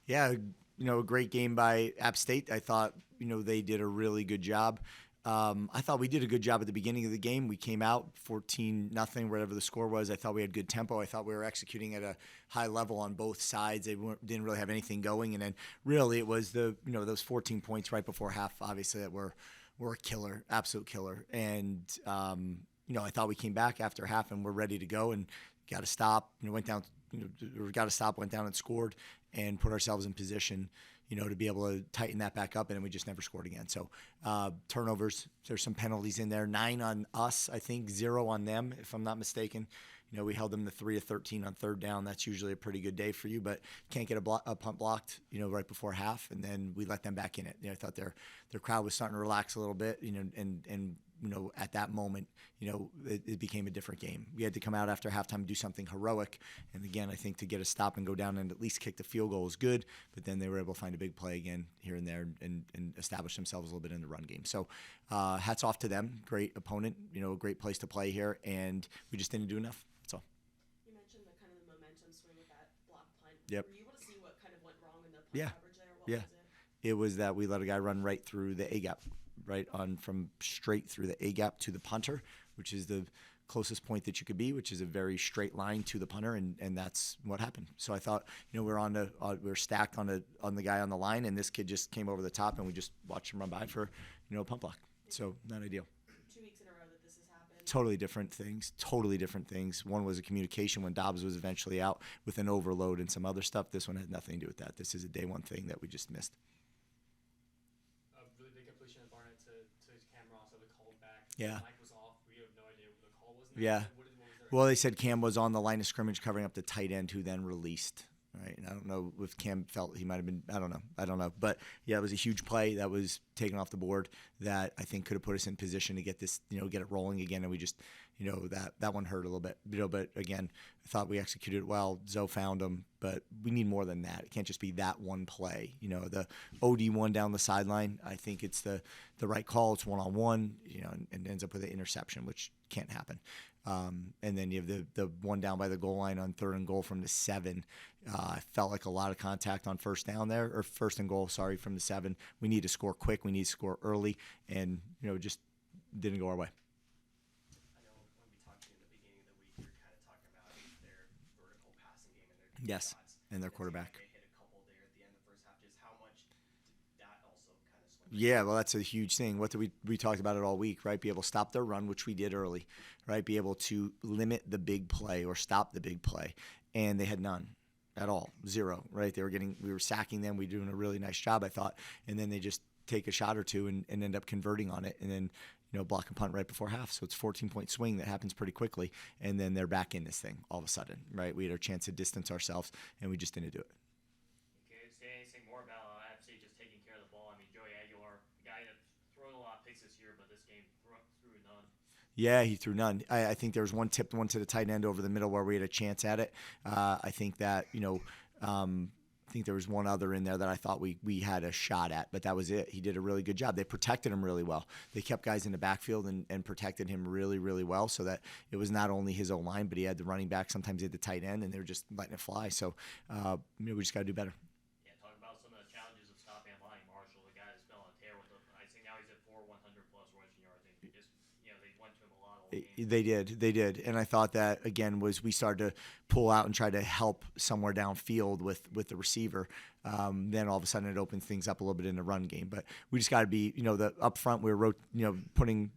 Yeah, a great game by App State. I thought, they did a really good job. I thought we did a good job at the beginning of the game. We came out 14 nothing, whatever the score was. I thought we had good tempo. I thought we were executing at a high level on both sides. They didn't really have anything going, and then really it was those 14 points right before half, obviously that were a killer, absolute killer. And I thought we came back after half and we're ready to go and got to stop. Went down. Got to stop. Went down and scored and put ourselves in position, to be able to tighten that back up, and then we just never scored again. So turnovers, there's some penalties in there. 9 on us, I think, 0 on them, if I'm not mistaken. We held them to 3 of 13 on third down. That's usually a pretty good day for you, but can't get a punt blocked, right before half, and then we let them back in it. I thought their crowd was starting to relax a little bit, and at that moment, it became a different game. We had to come out after halftime and do something heroic. And again, I think to get a stop and go down and at least kick the field goal was good. But then they were able to find a big play again here and there and establish themselves a little bit in the run game. So hats off to them. Great opponent, a great place to play here. And we just didn't do enough. That's all. You mentioned the kind of the momentum swing with that block punt. Yep. Were you able to see what kind of went wrong in the punt Yeah. coverage there? What Yeah. was it? It was that we let a guy run right through the A gap, right on from straight through the A gap to the punter, which is the closest point that you could be, which is a very straight line to the punter, and that's what happened. So I thought, we're stacked on the guy on the line, and this kid just came over the top, and we just watched him run by for, a punt block. So not ideal. 2 weeks in a row that this has happened. Totally different things. One was a communication when Dobbs was eventually out with an overload and some other stuff. This one had nothing to do with that. This is a day one thing that we just missed. Really big completion of Barnett to Cam Ross that we called back. Yeah. Mike was off. We have no idea what the call was. Yeah. What was their Well, they said Cam was on the line of scrimmage covering up the tight end who then released. Right. And I don't know if Cam felt he might have been, I don't know. But yeah, it was a huge play that was taken off the board that I think could have put us in position to get this, get it rolling again. And we just, that one hurt a little bit, but again, I thought we executed it well. Zoe found him, but we need more than that. It can't just be that one play. The OD one down the sideline, I think it's the right call. It's one-on-one, and ends up with an interception, which can't happen. And then you have the one down by the goal line on 3rd and goal from the 7. I felt like a lot of contact on first down there, or 1st and goal, sorry, from the 7. We need to score quick. We need to score early, and, just didn't go our way. I know when we talked to you in the beginning of the week, you were kind of talking about their vertical passing game and their deep Yes, shots. and their quarterback. They hit a couple there at the end of the first half. Just how much did that also kind of swing? Yeah, well, that's a huge thing. What did we talked about it all week, right? Be able to stop their run, which we did early, right? Be able to limit the big play or stop the big play, and they had none at all, 0, right? We were sacking them. We were doing a really nice job, I thought, and then they just take a shot or two and end up converting on it, and then block and punt right before half. So it's 14-point swing that happens pretty quickly, and then they're back in this thing all of a sudden, right? We had our chance to distance ourselves, and we just didn't do it. Can you say anything more about FC just taking care of the ball? I mean, Joey Aguilar, a guy that's thrown a lot of picks this year, but this game threw none. Yeah, he threw none. I think there was one tipped one to the tight end over the middle where we had a chance at it. I think that, I think there was one other in there that I thought we had a shot at, but that was it. He did a really good job. They protected him really well. They kept guys in the backfield and protected him really, really well, so that it was not only his O-line, but he had the running back. Sometimes he had the tight end, and they were just letting it fly. So we just got to do better. Yeah, talk about some of the challenges of stopping Lonnie Marshall, the guy that's been on a tear with them. I think now he's at 100-plus rushing yards. They just, they went to him a lot all game. They did, and I thought that again was we started to pull out and try to help somewhere downfield with the receiver. Then all of a sudden it opens things up a little bit in the run game. But we just got to be, the up front we were, putting.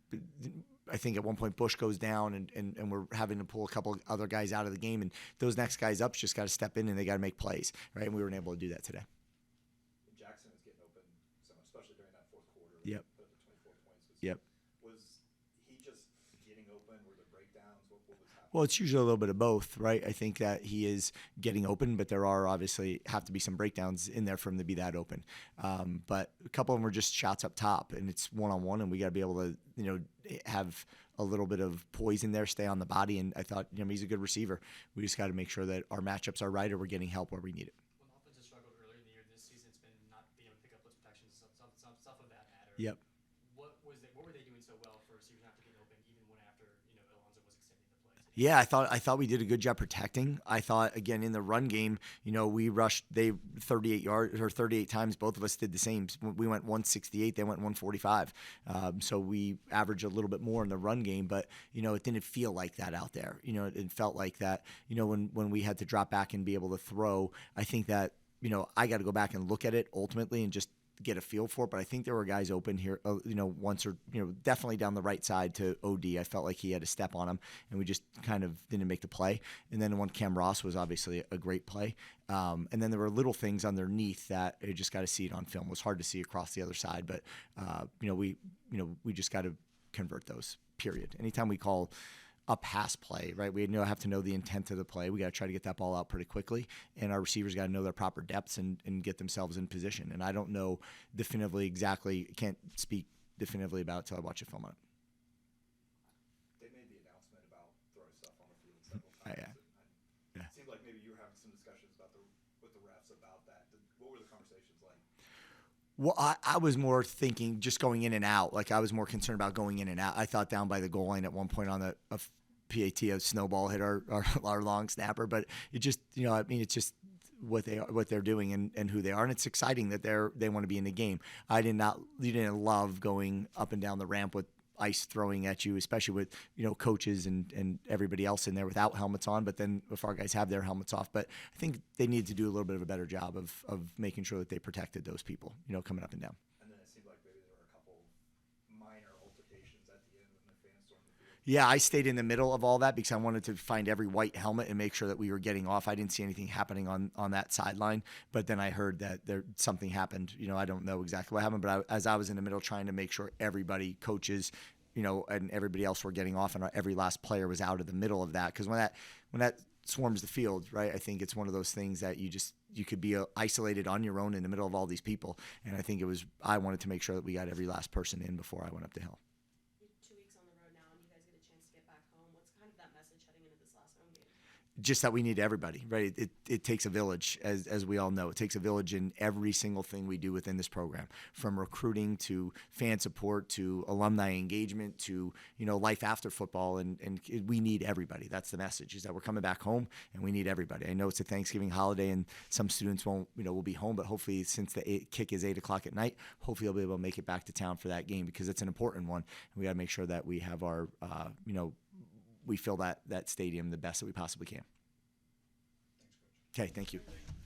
I think at one point Bush goes down and we're having to pull a couple of other guys out of the game, and those next guys up just got to step in and they got to make plays, right? And we weren't able to do that today. Jackson was getting open, so especially during that fourth quarter. Yep. Put up the 24 points. Yep. Was he just getting open? Were there breakdowns? What was happening? Well, it's usually a little bit of both, right? I think that he is getting open, but there are obviously have to be some breakdowns in there for him to be that open. But a couple of them are just shots up top, and it's one-on-one, and we got to be able to, have a little bit of poise in there, stay on the body. And I thought, he's a good receiver. We just got to make sure that our matchups are right or we're getting help where we need it. When offenses struggled earlier in the year, this season it's been not being able to pick up blitz protection, stuff of that matter. Yep. What were they doing so well for receivers not to get open, even when after Alonso was extending the plays? Yeah, I thought we did a good job protecting. I thought again in the run game, we rushed 38 yards or 38 times. Both of us did the same. We went 168, they went 145. So we averaged a little bit more in the run game, but it didn't feel like that out there. It felt like that. When we had to drop back and be able to throw, I think that I got to go back and look at it ultimately and just get a feel for it, but I think there were guys open here, once or, definitely down the right side to OD. I felt like he had a step on him, and we just kind of didn't make the play. And then one Cam Ross was obviously a great play. And then there were little things underneath that you just got to see it on film. It was hard to see across the other side, but, we just got to convert those, period. Anytime we call a pass play, right? We have to know the intent of the play. We got to try to get that ball out pretty quickly, and our receivers got to know their proper depths and get themselves in position. And I don't know definitively exactly, can't speak definitively about it until I watch a film on it. They made the announcement about throwing stuff on the field several times. Yeah. It seemed like maybe you were having some discussions with the refs about that. What were the conversations like? Well, I was more thinking just going in and out. Like I was more concerned about going in and out. I thought down by the goal line at one point on a PAT, a snowball hit our long snapper, but it just, it's just what they're doing and who they are. And it's exciting that they want to be in the game. You didn't love going up and down the ramp with ice throwing at you, especially with, coaches and everybody else in there without helmets on. But then if our guys have their helmets off, but I think they need to do a little bit of a better job of making sure that they protected those people, coming up and down. And then it seemed like maybe there were a couple minor altercations at the end when the fans stormed the field. Yeah, I stayed in the middle of all that because I wanted to find every white helmet and make sure that we were getting off. I didn't see anything happening on that sideline, but then I heard that something happened. I don't know exactly what happened, but as I was in the middle trying to make sure everybody, coaches, and everybody else were getting off, and every last player was out of the middle of that. Because when that swarms the field, right, I think it's one of those things that you could be isolated on your own in the middle of all these people. And I think I wanted to make sure that we got every last person in before I went up the hill. You're 2 weeks on the road now, and you guys get a chance to get back home. What's kind of that message heading into this last home game? Just that we need everybody, right? It takes a village, as we all know. It takes a village in every single thing we do within this program, from recruiting to fan support to alumni engagement to, life after football. And we need everybody. That's the message, is that we're coming back home and we need everybody. I know it's a Thanksgiving holiday and some students will be home, but hopefully since the kick is 8 o'clock at night, hopefully they'll be able to make it back to town for that game because it's an important one. And we got to make sure that we have our, we fill that stadium the best that we possibly can. Thanks, Coach. Okay, thank you.